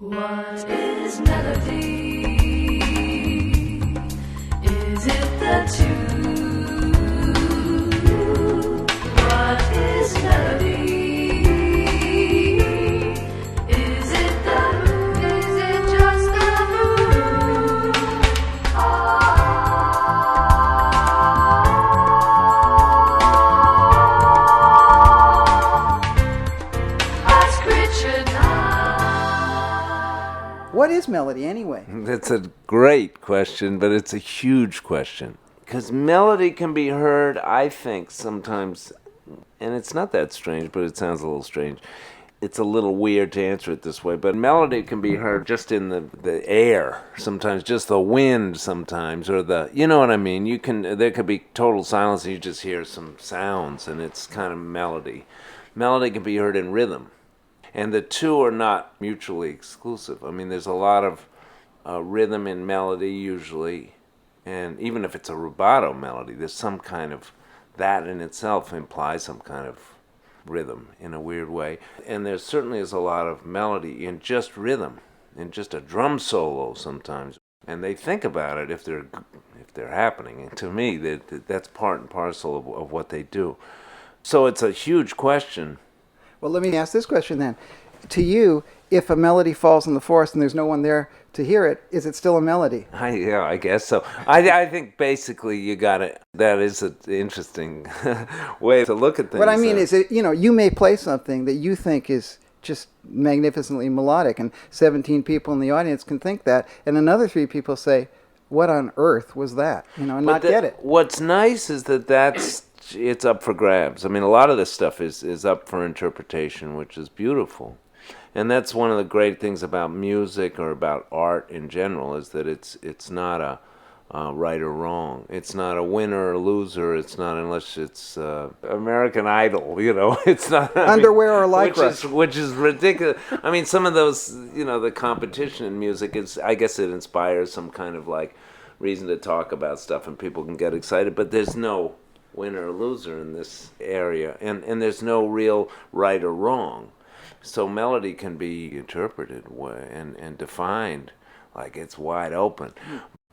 What is melody? Is it the tune? What is melody? Is it just the mood? Ask Richard now. What is melody anyway? That's a great question, but it's a huge question. Because melody can be heard, I think, sometimes, and it's not that strange, but it sounds a little strange. It's a little weird to answer it this way, but melody can be heard just in the air, sometimes just the wind sometimes, or you know what I mean? There could be total silence and you just hear some sounds, and it's kind of melody. Melody can be heard in rhythm. And the two are not mutually exclusive. I mean, there's a lot of rhythm in melody usually, and even if it's a rubato melody, there's some kind of, that in itself implies some kind of rhythm in a weird way. And there certainly is a lot of melody in just rhythm, in just a drum solo sometimes. And they think about it if they're happening. And to me, that's part and parcel of what they do. So it's a huge question. Well, let me ask this question then. To you, if a melody falls in the forest and there's no one there to hear it, is it still a melody? Yeah, I guess so. I think basically you got it. That is an interesting way to look at things. What I mean is, you may play something that you think is just magnificently melodic, and 17 people in the audience can think that, and another 3 people say, what on earth was that? And not get it. What's nice is it's up for grabs. I mean, a lot of this stuff is up for interpretation, which is beautiful. And that's one of the great things about music or about art in general, is that it's not a right or wrong. It's not a winner or loser. It's not, unless it's American Idol, It's not Underwear or lycra. Which is ridiculous. I mean, some of those, the competition in music is, I guess it inspires some kind of like reason to talk about stuff and people can get excited, but there's no winner or loser in this area, and there's no real right or wrong. So melody can be interpreted and defined like it's wide open.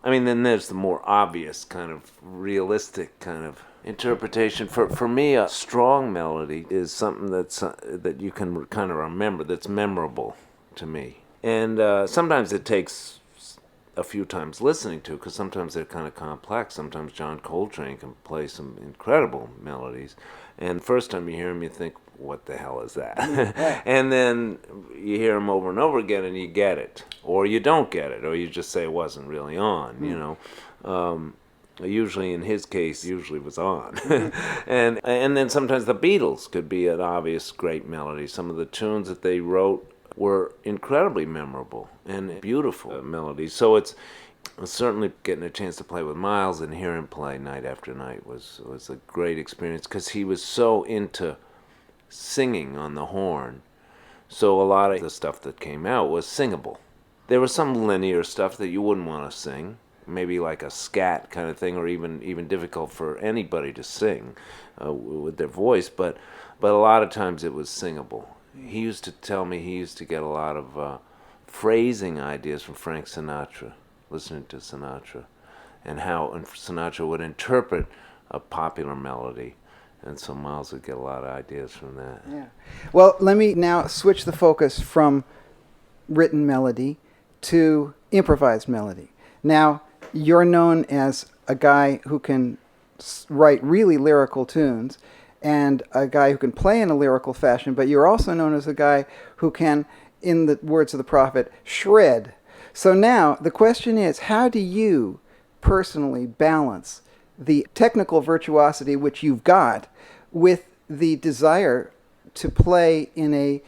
I mean, then there's the more obvious kind of realistic kind of interpretation. For me, a strong melody is something that you can kind of remember, that's memorable to me. And sometimes it takes a few times listening to, because sometimes they're kind of complex. Sometimes John Coltrane can play some incredible melodies, and first time you hear him you think, what the hell is that? And then you hear him over and over again and you get it, or you don't get it, or you just say it wasn't really on. Usually in his case, usually was on. and then sometimes the Beatles could be an obvious great melody. Some of the tunes that they wrote were incredibly memorable and beautiful melodies. So it's certainly getting a chance to play with Miles and hear him play night after night was a great experience, because he was so into singing on the horn. So a lot of the stuff that came out was singable. There was some linear stuff that you wouldn't want to sing, maybe like a scat kind of thing, or even difficult for anybody to sing with their voice, but a lot of times it was singable. He used to tell me he used to get a lot of phrasing ideas from Frank Sinatra, listening to Sinatra, and how Sinatra would interpret a popular melody. And so Miles would get a lot of ideas from that. Yeah. Well, let me now switch the focus from written melody to improvised melody. Now, you're known as a guy who can write really lyrical tunes, and a guy who can play in a lyrical fashion, but you're also known as a guy who can, in the words of the prophet, shred. So now, the question is, how do you personally balance the technical virtuosity which you've got with the desire to play in a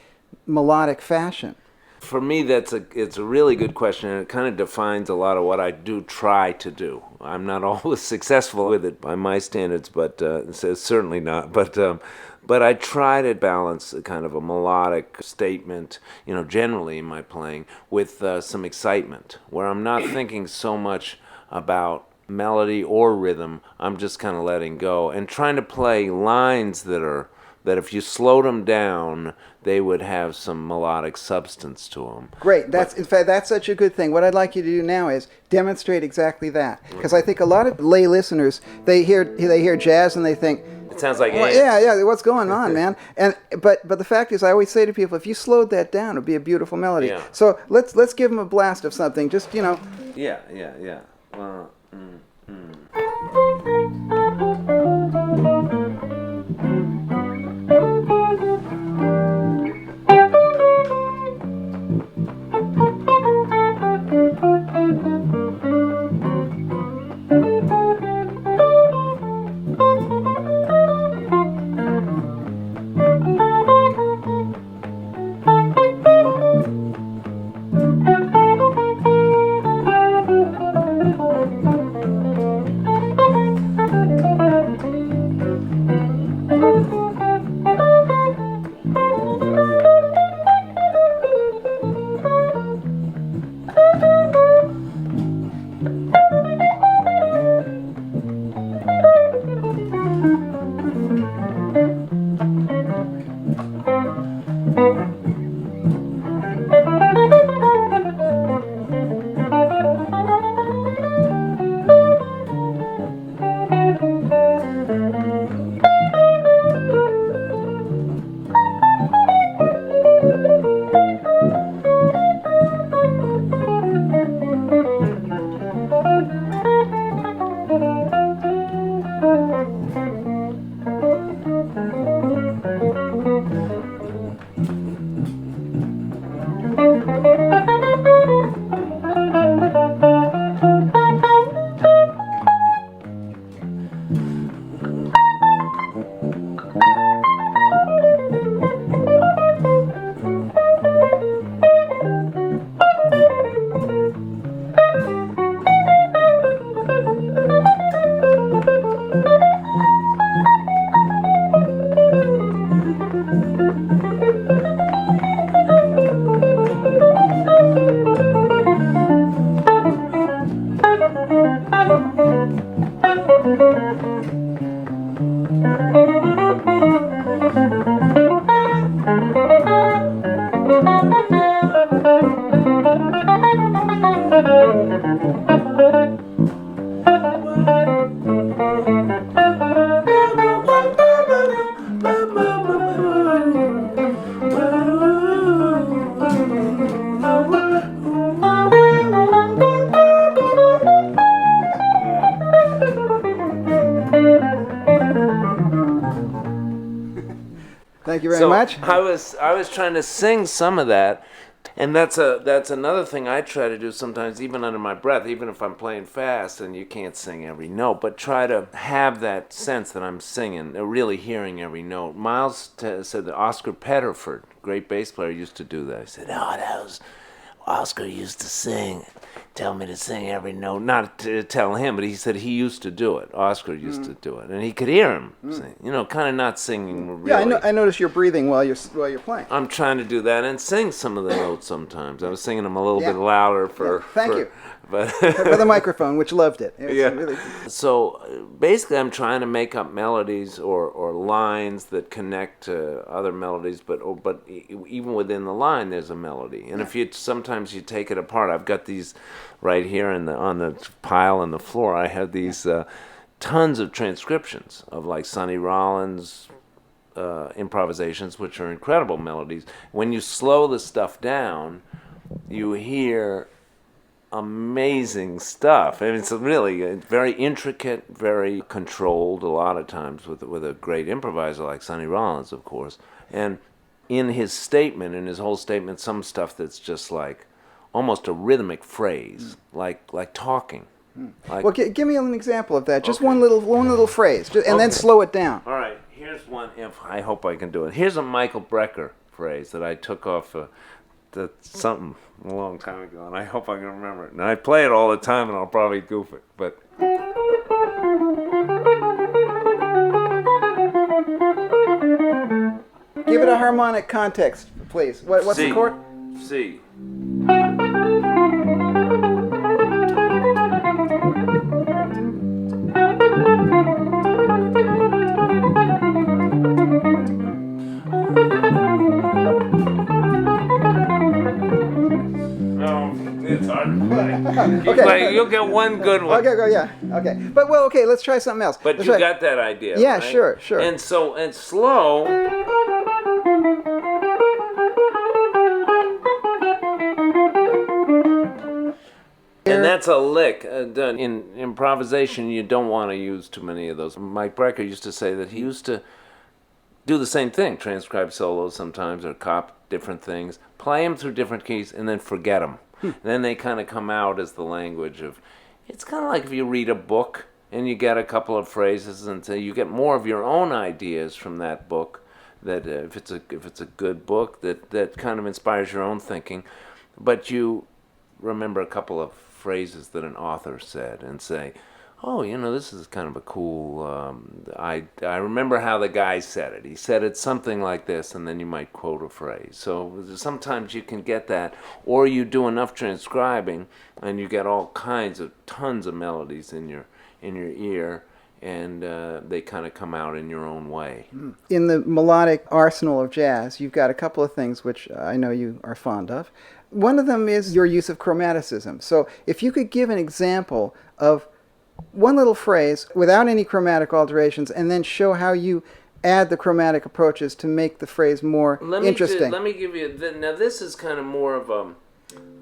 melodic fashion? For me, it's a really good question, and it kind of defines a lot of what I do try to do. I'm not always successful with it by my standards, but certainly not. But I try to balance a kind of a melodic statement, generally in my playing, with some excitement, where I'm not thinking so much about melody or rhythm. I'm just kind of letting go and trying to play lines that are that if you slowed them down, they would have some melodic substance to them. Great. In fact, that's such a good thing. What I'd like you to do now is demonstrate exactly that, because I think a lot of lay listeners, they hear jazz and they think, It sounds like well, yeah, what's going on, man? But the fact is, I always say to people, if you slowed that down, it'd be a beautiful melody. Yeah. So let's give them a blast of something. Just Yeah. thank you very much. I was trying to sing some of that, and that's another thing I try to do sometimes, even under my breath, even if I'm playing fast and you can't sing every note, but try to have that sense that I'm singing, really hearing every note. Miles said that Oscar Petterford, great bass player, used to do that. He said, "Oh, that was Oscar used to sing, tell me to sing every note." Not to tell him, but he said he used to do it. Oscar used to do it, and he could hear him sing. Kind of not singing really. Yeah, I notice you're breathing while you're playing. I'm trying to do that and sing some of the notes sometimes. I was singing them a little bit louder for. Thank you. But For the microphone, which loved it. It was really... So basically, I'm trying to make up melodies or lines that connect to other melodies, but even within the line, there's a melody. And if sometimes you take it apart, I've got these right here on the pile on the floor. I have these tons of transcriptions of like Sonny Rollins improvisations, which are incredible melodies. When you slow the stuff down, you hear amazing stuff. I mean, it's really very intricate, very controlled a lot of times with a great improviser like Sonny Rollins, of course. And in his whole statement, some stuff that's just like almost a rhythmic phrase, like talking. Like, well, give me an example of that. Just one little phrase, and then slow it down. All right, here's one. I hope I can do it. Here's a Michael Brecker phrase that I took off something a long time ago, and I hope I can remember it. And I play it all the time, and I'll probably goof it, but. Give it a harmonic context, please. What's C. the chord? C. It's hard to play. Okay. You'll get one good one. Okay, go, yeah. Okay. But, well, okay, let's try something else. But Let's you try- got that idea, Yeah, right? sure. And slow. And that's a lick. Done. In improvisation, you don't want to use too many of those. Mike Brecker used to say that he used to do the same thing, transcribe solos sometimes or cop different things, play them through different keys, and then forget them. Then they kind of come out as the language of, it's kind of like if you read a book and you get a couple of phrases and so you get more of your own ideas from that book, that if it's a good book, that kind of inspires your own thinking, but you remember a couple of phrases that an author said and say, oh, this is kind of a cool, I remember how the guy said it. He said it's something like this, and then you might quote a phrase. So sometimes you can get that, or you do enough transcribing, and you get tons of melodies in your ear, and they kind of come out in your own way. In the melodic arsenal of jazz, you've got a couple of things which I know you are fond of. One of them is your use of chromaticism. So if you could give an example of one little phrase without any chromatic alterations, and then show how you add the chromatic approaches to make the phrase more interesting. Let me give you, now this is kind of more of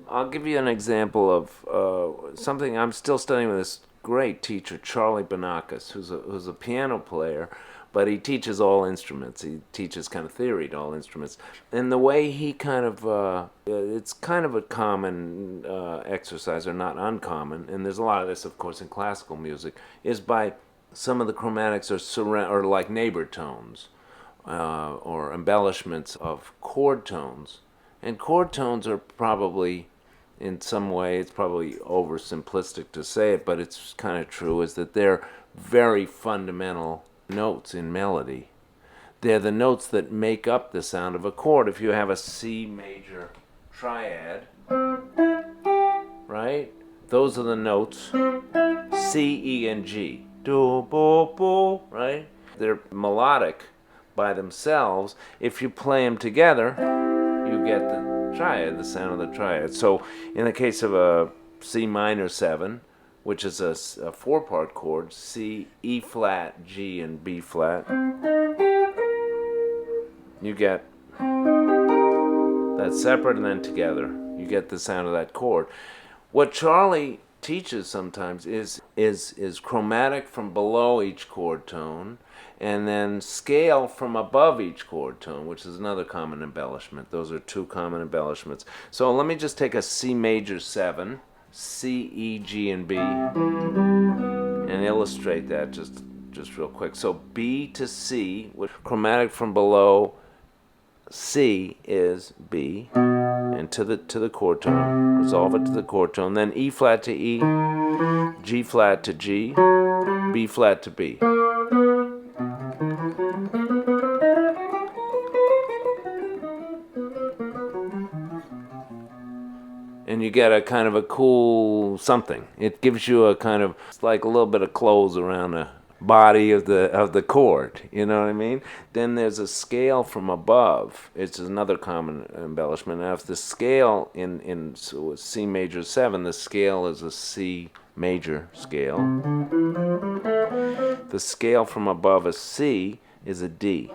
I'll give you an example of something I'm still studying with this great teacher, Charlie Banakis, who's a piano player, but he teaches all instruments. He teaches kind of theory to all instruments. And the way he kind of, it's kind of a common exercise, or not uncommon, and there's a lot of this, of course, in classical music, is by some of the chromatics are like neighbor tones, or embellishments of chord tones. And chord tones are probably, in some way, it's probably oversimplistic to say it, but it's kind of true, is that they're very fundamental notes in melody. They're the notes that make up the sound of a chord. If you have a C major triad, right? Those are the notes, C, E, and G. Do, bo, bo, right? They're melodic by themselves. If you play them together, you get the triad, the sound of the triad. So in the case of a C minor 7, which is a 4-part chord, C, E flat, G, and B flat, you get that separate and then together. You get the sound of that chord. What Charlie teaches sometimes is chromatic from below each chord tone, and then scale from above each chord tone, which is another common embellishment. Those are two common embellishments. So let me just take a C major 7, C, E, G, and B, and illustrate that just real quick. So B to C, with chromatic from below C is B, and to the chord tone, resolve it to the chord tone, then E flat to E, G flat to G, B flat to B. And you get a kind of a cool something. It gives you a kind of, it's like a little bit of clothes around the body of the chord, you know what I mean? Then there's a scale from above. It's another common embellishment. Now if the scale in C major 7, the scale is a C major scale. The scale from above a C is a D.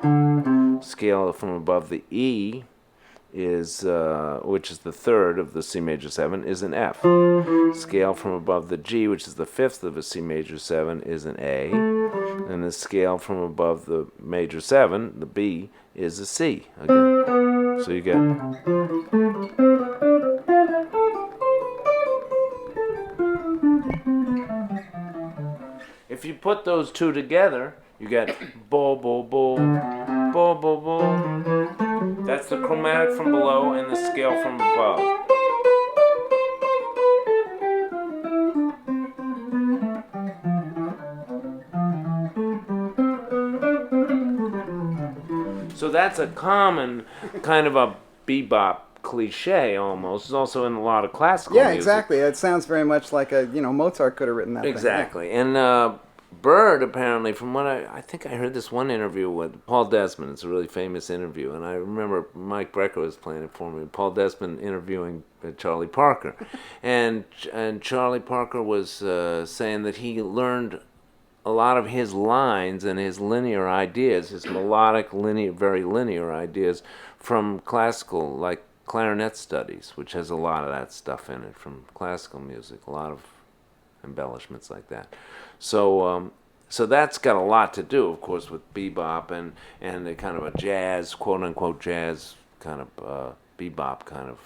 Scale from above the E is, which is the third of the C major 7, is an F. Scale from above the G, which is the fifth of a C major 7, is an A. And the scale from above the major 7, the B, is a C again. So you get... If you put those two together, you get bo, bo, bo, bo, bo, bo. That's the chromatic from below and the scale from above. So that's a common kind of a bebop cliche almost. It's also in a lot of classical music. Exactly. It sounds very much like Mozart could have written that. Exactly. Thing. And Bird, apparently, from what I think I heard this one interview with Paul Desmond. It's a really famous interview, and I remember Mike Brecker was playing it for me. Paul Desmond interviewing Charlie Parker, and Charlie Parker was saying that he learned a lot of his lines and his linear ideas, his melodic, linear, very linear ideas, from classical, like clarinet studies, which has a lot of that stuff in it from classical music, a lot of embellishments like that. So that's got a lot to do, of course, with bebop and a kind of a jazz, quote unquote jazz kind of bebop kind of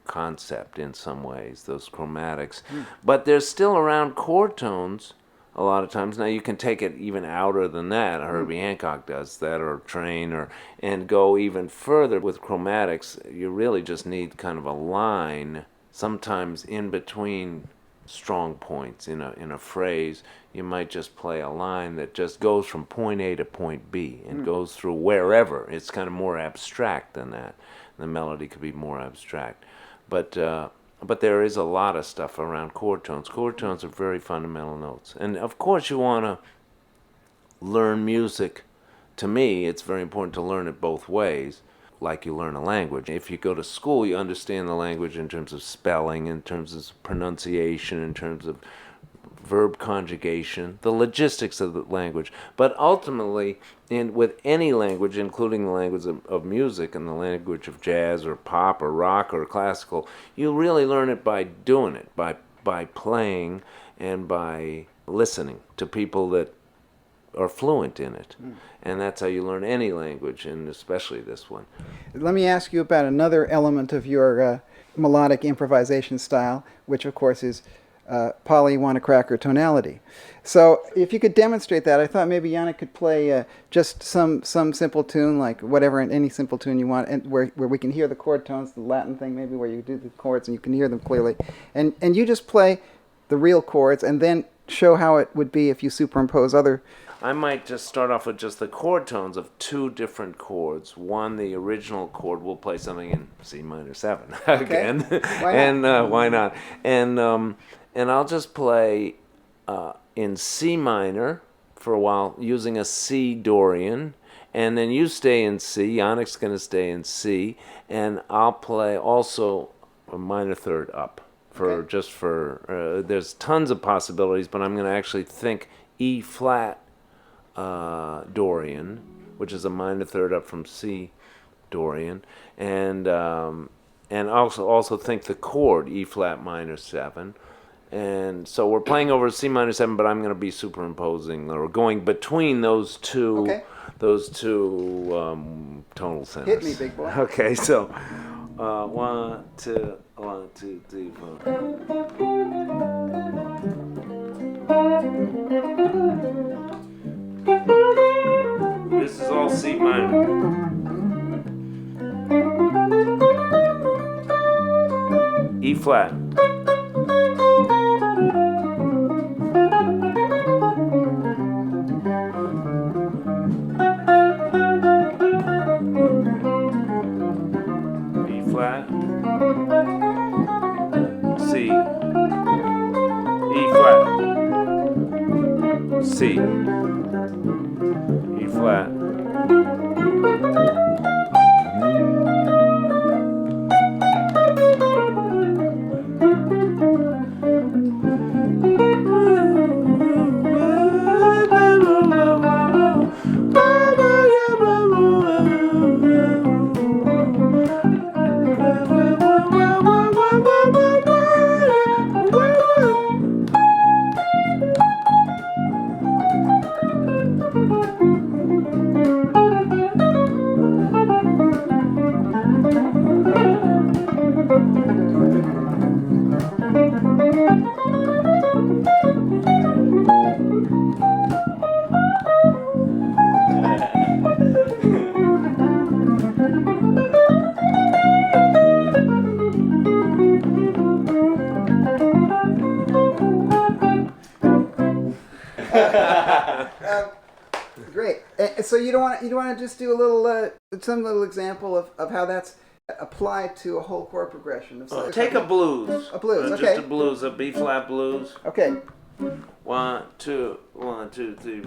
concept in some ways, those chromatics. But there's still around chord tones a lot of times. Now you can take it even outer than that. Herbie Hancock does that, or Train, and go even further with chromatics. You really just need kind of a line, sometimes in between strong points in a phrase. You might just play a line that just goes from point A to point B and goes through wherever. It's kind of more abstract than that. The melody could be more abstract, but there is a lot of stuff around chord tones. Chord tones are very fundamental notes, and of course you want to learn music. To me, it's very important to learn it both ways, like you learn a language. If you go to school, you understand the language in terms of spelling, in terms of pronunciation, in terms of verb conjugation, the logistics of the language. But ultimately, with any language, including the language of music and the language of jazz or pop or rock or classical, you really learn it by doing it, by playing and by listening to people that are fluent in it. And that's how you learn any language, and especially this one. Let me ask you about another element of your melodic improvisation style, which of course is poly-wanna-cracker tonality. So if you could demonstrate that, I thought maybe Janek could play just some simple tune, like whatever, any simple tune you want, and where we can hear the chord tones, the Latin thing maybe, where you do the chords and you can hear them clearly. And you just play the real chords and then show how it would be if you superimpose other. I might just start off with just the chord tones of two different chords. One, the original chord, we'll play something in C minor 7 again. Why not? Why not? And I'll just play in C minor for a while using a C Dorian, and then you stay in C, Janek's going to stay in C, and I'll play also a minor third up there's tons of possibilities, but I'm going to actually think E flat Dorian, which is a minor third up from C Dorian, and also think the chord E flat minor 7. And so we're playing over C minor 7, but I'm going to be superimposing or going between those two tonal centers. Hit me, big boy. Okay, so 1, 2, 1, 2, 3, 4. This is all C minor. E flat. E flat. C. E flat. C. E flat. Great. So you don't want to just do a little some little example of how that's applied to a whole chord progression. Take a blues. A blues. Just Okay. a blues, a B flat blues. Okay. 1, 2, 1, 2, 3.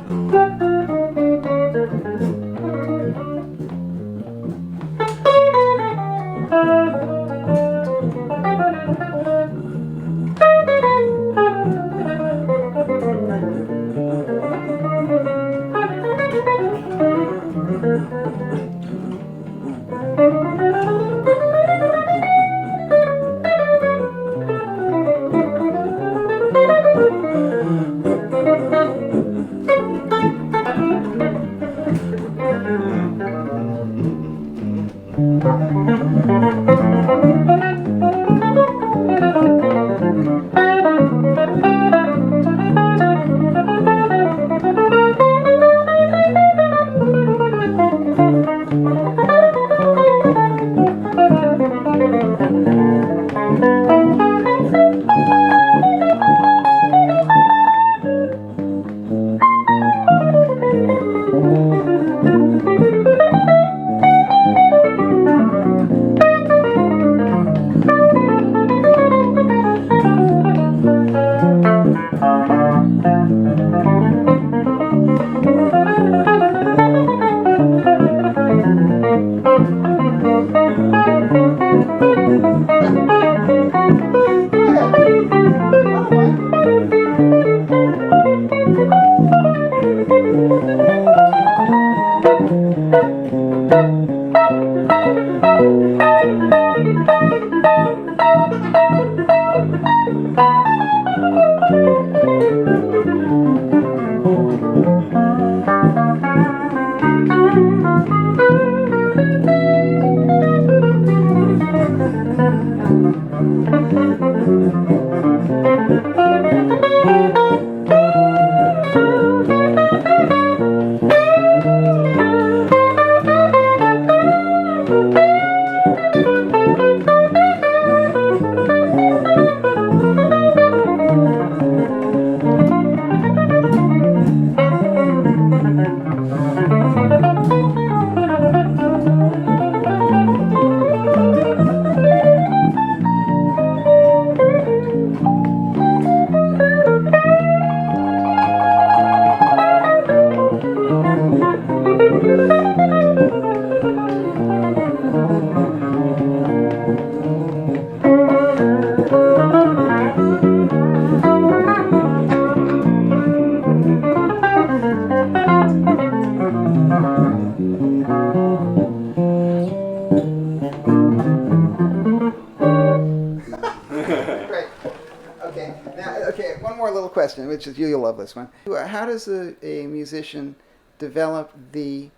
Question, which is you'll love this one. How does a musician develop the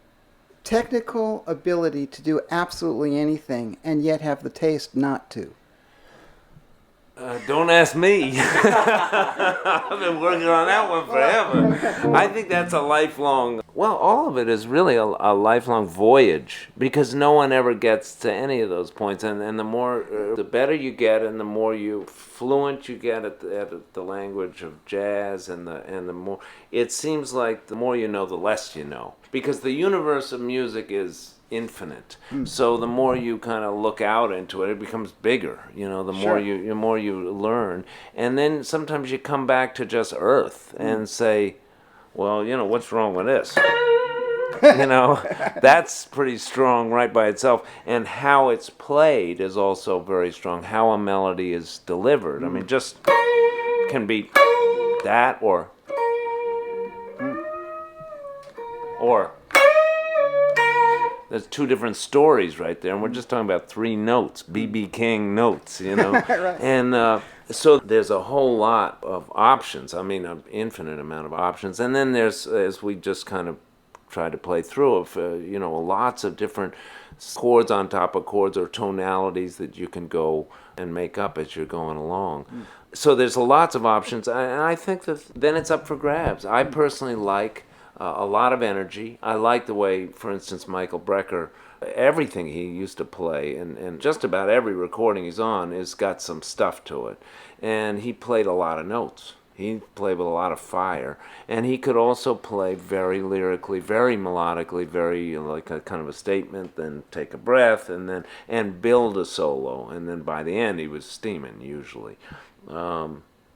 technical ability to do absolutely anything and yet have the taste not to? Don't ask me. I've been working on that one forever. I think that's a lifelong, well, all of it is really a lifelong voyage, because no one ever gets to any of those points. And the more, the better you get, and the more fluent you get at the language of jazz, and the more, it seems like the more you know, the less you know. Because the universe of music is infinite. So the more you kind of look out into it, it becomes bigger. You know, the more you learn, and then sometimes you come back to just earth and say, well, you know, what's wrong with this? You know, that's pretty strong right by itself. And how it's played is also very strong. How a melody is delivered. I mean, just can be that or there's two different stories right there, and we're just talking about 3 notes, B.B. King notes, you know. Right. And so there's a whole lot of options, I mean, an infinite amount of options. And then there's, as we just kind of tried to play through, of you know, lots of different chords on top of chords, or tonalities that you can go and make up as you're going along. So there's lots of options, and I think that then it's up for grabs. I personally like a lot of energy. I like the way, for instance, Michael Brecker, everything he used to play, and just about every recording he's on, has got some stuff to it. And he played a lot of notes. He played with a lot of fire. And he could also play very lyrically, very melodically, very like a kind of a statement, then take a breath, and build a solo. And then by the end, he was steaming, usually.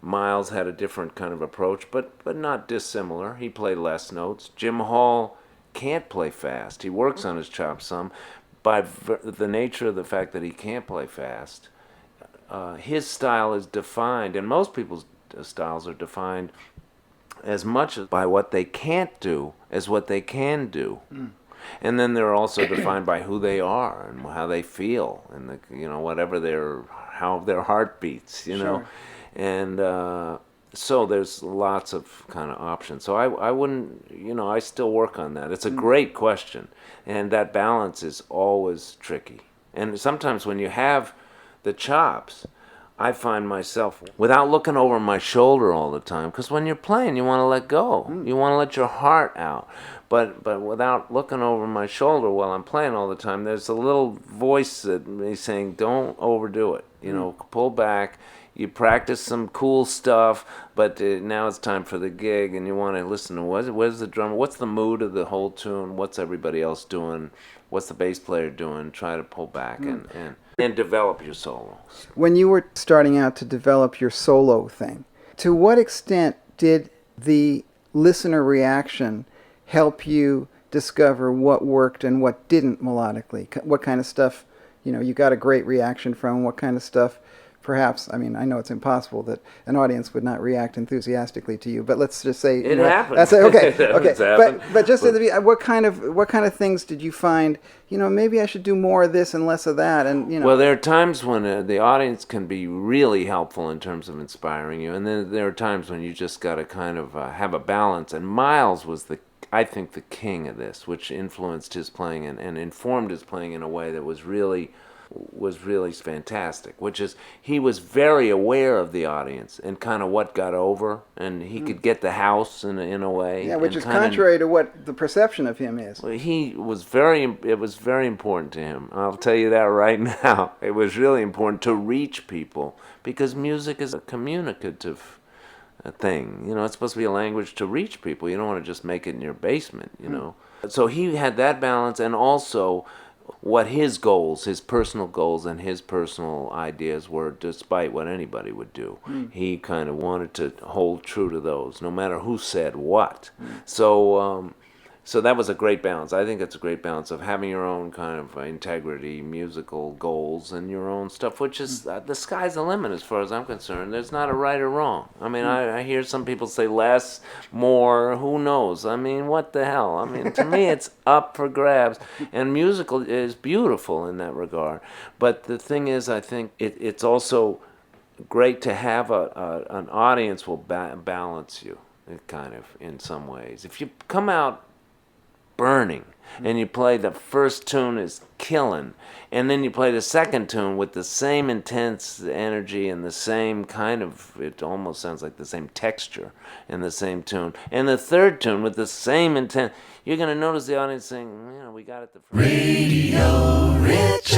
Miles had a different kind of approach, but not dissimilar. He played less notes. Jim Hall can't play fast. He works on his chops some. By the nature of the fact that he can't play fast, his style is defined, and most people's styles are defined as much by what they can't do as what they can do. And then they're also defined by who they are and how they feel, and whatever how their heart beats, Sure. And so there's lots of kind of options. So I wouldn't, I still work on that. It's a great question, and that balance is always tricky. And sometimes when you have the chops, I find myself, without looking over my shoulder all the time, because when you're playing, you want to let go. You want to let your heart out. But without looking over my shoulder while I'm playing all the time, there's a little voice that me saying, don't overdo it. Pull back. You practice some cool stuff, but now it's time for the gig, and you want to listen to where's the drummer, what's the mood of the whole tune, what's everybody else doing, what's the bass player doing, try to pull back and develop your solo. When you were starting out to develop your solo thing, to what extent did the listener reaction help you discover what worked and what didn't melodically? What kind of stuff, you got a great reaction from? What kind of stuff, perhaps, I know it's impossible that an audience would not react enthusiastically to you, but let's just say it happened. That's okay. It's but just at the what kind of things did you find? Maybe I should do more of this and less of that, and Well, there are times when the audience can be really helpful in terms of inspiring you, and then there are times when you just got to kind of have a balance. And Miles was I think the king of this, which influenced his playing and informed his playing in a way that was really fantastic, which is he was very aware of the audience and kind of what got over, and he could get the house in a way. Yeah, which is contrary to what the perception of him is. Well, it was very important to him. I'll tell you that right now. It was really important to reach people, because music is a communicative thing. It's supposed to be a language to reach people. You don't want to just make it in your basement, So he had that balance, and also what his goals, his personal goals and his personal ideas were, despite what anybody would do. He kind of wanted to hold true to those, no matter who said what. So that was a great balance. I think it's a great balance of having your own kind of integrity, musical goals, and your own stuff, which is, the sky's the limit as far as I'm concerned. There's not a right or wrong. I hear some people say less, more, who knows? What the hell? To me, it's up for grabs. And musical is beautiful in that regard. But the thing is, I think it's also great to have an audience will balance you, kind of, in some ways. If you come out burning and you play the first tune is killing, and then you play the second tune with the same intense energy and the same kind of, it almost sounds like the same texture in the same tune, and the third tune with the same intent, you're going to notice the audience saying, we got it the first. Radio Rich.